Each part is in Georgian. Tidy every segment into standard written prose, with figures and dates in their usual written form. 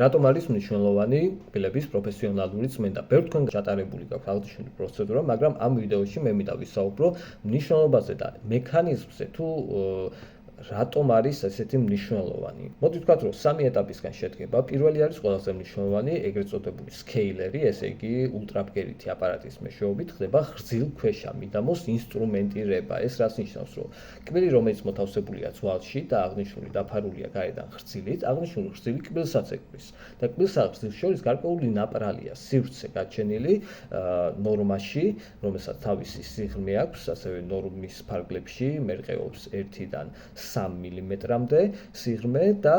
რატომ არის მნიშვნელოვანი კბილების პროფესიონალური წმენდა? ბევრ თქვენ ჩატარებული გაქვთ აღნიშნული პროცედურა, მაგრამ ამ ვიდეოში მე მინდა ვისაუბრო მნიშვნელობაზე და მექანიზმზე თუ რატომ არის ესეთი მნიშვნელოვანი. მოდი ვთქვათ, რომ სამი ეტაპისგან შედგება. პირველი არის ყველაზე მნიშვნელოვანი, ეგრეთ წოდებული სკეილერი, ესე იგი ულტრაბგერითი აპარატის მეშვეობით ხდება ღვიძლქვეშა მიდამოს ინსტრუმენტირება. ეს რას ნიშნავს, რომ კბილი, რომელიც მოთავსებულია ძვალში და აღნიშნული დაფარულია გარედან ღვიძლით, აღნიშნული ღვიძლი კბილსაც ეკბის. და კბილსა და ღვიძლს შორის გარკვეული ნაპრალია, სივრცე გაჩენილი ნორმაში, რომელსაც თავისი სიღრმე აქვს, ასევე ნორმის ფარგლებში მერყეობს 1-დან 3 მმ-მდე სიღრმე და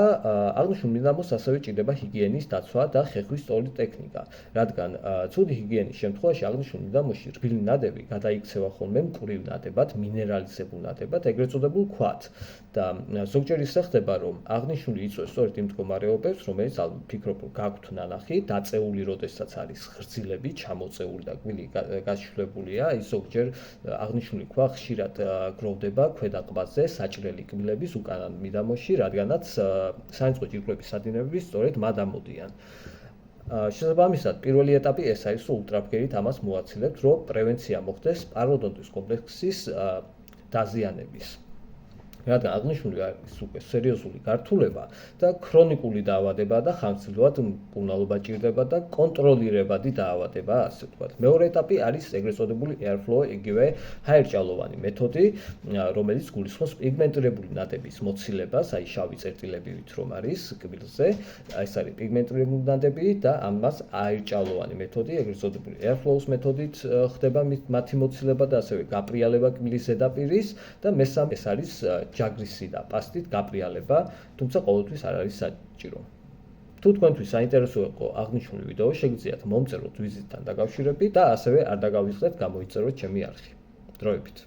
აღნიშნულ მიდამოს ასევე ჭირდება ჰიგიენის დაცვა და ხეხვის სწორი ტექნიკა, რადგან ცუდი ჰიგიენის შემთხვევაში აღნიშნულ მიდამოში რბილი ნადევი გადაიქცევა ხოლმე მკვრივ ნადებად, მინერალიზებულ ნადებად, ეგრეთ წოდებულ ქვად. და ზოგჯერ ისე ხდება, რომ აღნიშნული იწვევს სწორედ იმ მდგომარეობებს, რომელიც ფიქრობ, რომ გაქვთ ნანახი, დაწეული როდესაც არის ღვიძლები ჩამოწეული და კბილი გაშლებულია, ის ზოგჯერ აღნიშნული ქვა ხშირად გროვდება ქვედა ყბაზე საჭრელი კბილების უკანა მიდამოში, რადგანაც საინწყო ჯირკვლების სადინებები სწორედ მად ამოდიან. შესაბამისად, პირველი ეტაპი ეს არის, რომ ულტრაბგერით ამას მოაცილებთ, რომ პრევენცია მოხდეს პაროდონტის კომპლექსის დაზიანების. რადგან აღნიშნული არის უკვე სერიოზული გართულება და ქრონიკული დაავადება და ხანგრძლივად მკურნალობა ჭირდება და კონტროლირებადი დაავადება, ასე ვთქვათ. მეორე ეტაპი არის ეგრეთ წოდებული airflow, იგივე ჰაერჭალოვანი მეთოდი, რომელიც გულისხმობს პიგმენტირებული ნადების მოცილებას, აი შავი წერტილებივით რომ არის კბილზე, ეს არის პიგმენტირებული ნადები და ამას აერჭალოვანი მეთოდი, ეგრეთ წოდებული airflow-ს მეთოდით ხდება მათი მოცილება და ასევე გაპრიალება კბილის ზედაპირის და მესამე ეს არის ჯაგრისი და პასტით გაპრიალება, თუმცა ყოველთვის არ არის საჭირო. თუ თქვენთვის საინტერესო იყო აღნიშნული ვიდეო, შეგიძლიათ მომწეროთ ვიზიტთან დაკავშირებით და ასევე არ დაგავიწყდეთ გამოიწეროთ ჩემი არხი. დროებით.